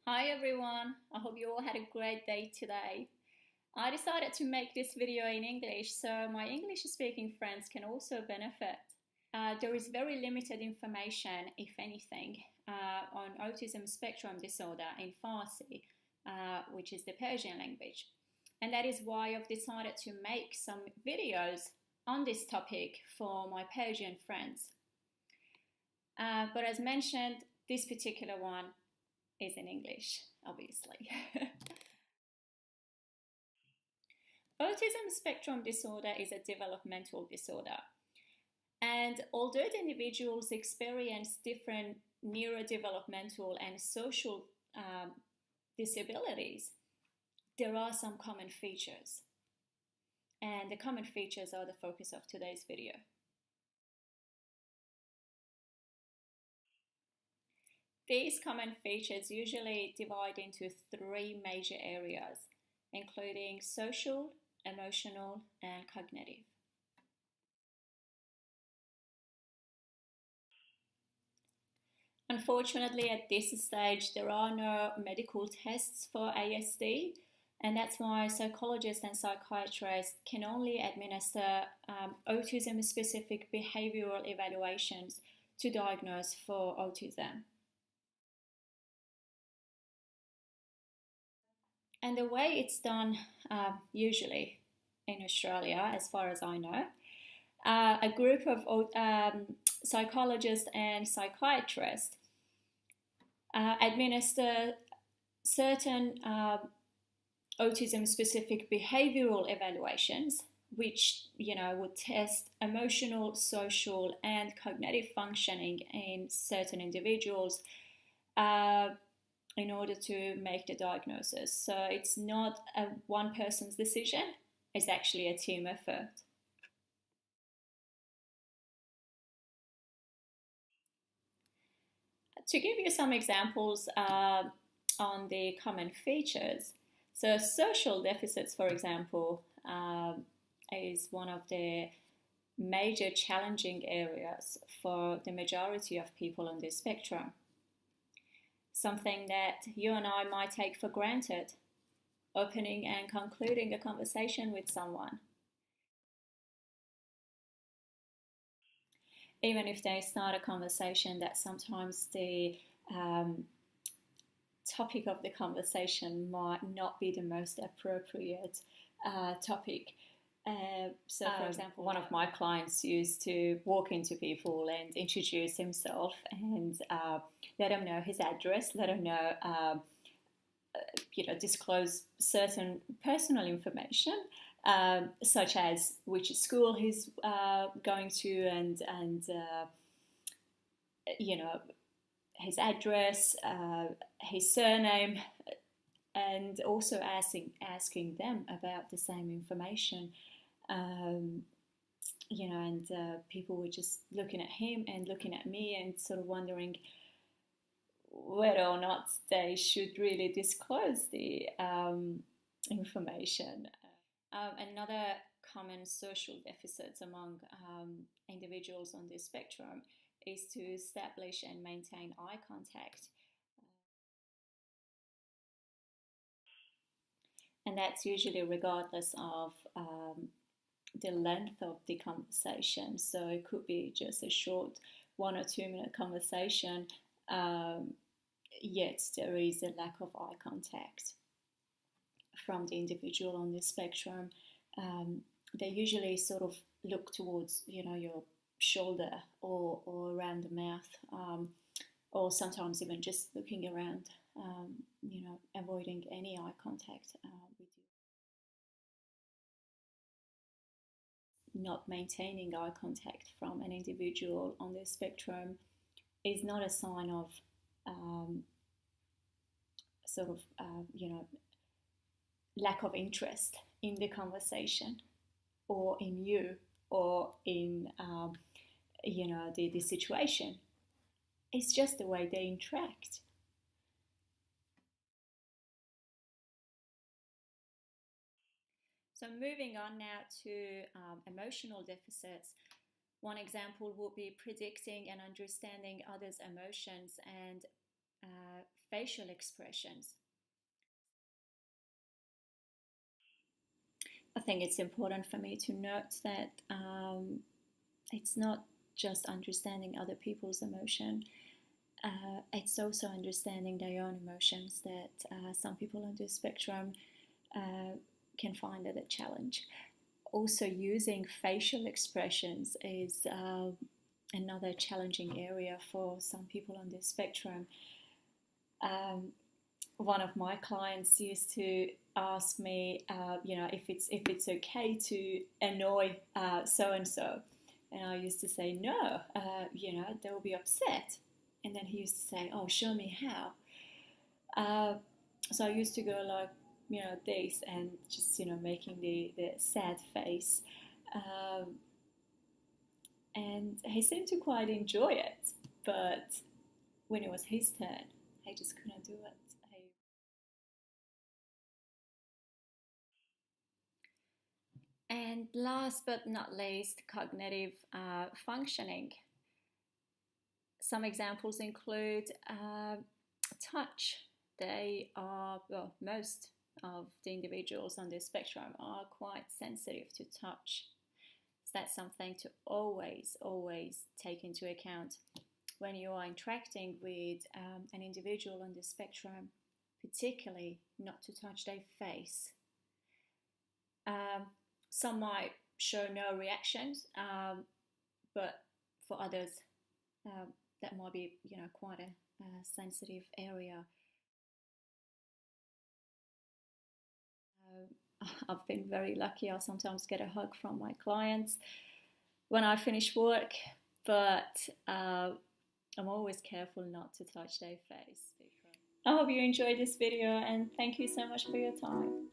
Hi everyone, I hope you all had a great day today. I decided to make this video in English so my English speaking friends can also benefit. There is very limited information, if anything, on autism spectrum disorder in Farsi, which is the Persian language. And that is why I've decided to make some videos on this topic for my Persian friends. But as mentioned, this particular one is in English, obviously. Autism spectrum disorder is a developmental disorder. And although the individuals experience different neurodevelopmental and social disabilities, there are some common features. And the common features are the focus of today's video. These common features usually divide into three major areas, including social, emotional, and cognitive. Unfortunately, at this stage, there are no medical tests for ASD, and that's why psychologists and psychiatrists can only administer autism-specific behavioral evaluations to diagnose for autism. And the way it's done usually in Australia, as far as I know, a group of psychologists and psychiatrists administer certain autism-specific behavioral evaluations, which would test emotional, social, and cognitive functioning in certain individuals in order to make the diagnosis. So it's not a one person's decision; it's actually a team effort. To give you some examples on the common features, so social deficits, for example, is one of the major challenging areas for the majority of people on this spectrum. Something that you and I might take for granted, opening and concluding a conversation with someone. Even if they start a conversation, that sometimes the topic of the conversation might not be the most appropriate topic. So, for example, one of my clients used to walk into people and introduce himself and let them know his address, let them know, disclose certain personal information, such as which school he's going to and his address, his surname, and also asking them about the same information. And people were just looking at him and looking at me and sort of wondering whether or not they should really disclose the information. Another common social deficit among individuals on this spectrum is to establish and maintain eye contact. And that's usually regardless of the length of the conversation. So it could be just a short 1 or 2 minute conversation, yet there is a lack of eye contact from the individual on the spectrum. They usually sort of look towards, your shoulder or around the mouth, or sometimes even just looking around, avoiding any eye contact with you. Not maintaining eye contact from an individual on the spectrum is not a sign of lack of interest in the conversation or in you or in the situation. It's just the way they interact. So moving on now to emotional deficits. One example would be predicting and understanding others' emotions and facial expressions. I think it's important for me to note that it's not just understanding other people's emotion. It's also understanding their own emotions that some people on the spectrum can find it a challenge. Also, using facial expressions is another challenging area for some people on the spectrum. One of my clients used to ask me, if it's okay to annoy so and so, and I used to say no. They will be upset, and then he used to say, "Oh, show me how." So I used to go like, this, and just making the sad face, and he seemed to quite enjoy it. But when it was his turn, I just couldn't do it. And last but not least, cognitive functioning. Some examples include touch. Most of the individuals on the spectrum are quite sensitive to touch. So that's something to always take into account when you are interacting with an individual on the spectrum, particularly not to touch their face. Some might show no reactions, but for others, that might be, quite a sensitive area. I've been very lucky. I sometimes get a hug from my clients when I finish work, but I'm always careful not to touch their face. I hope you enjoyed this video, and thank you so much for your time.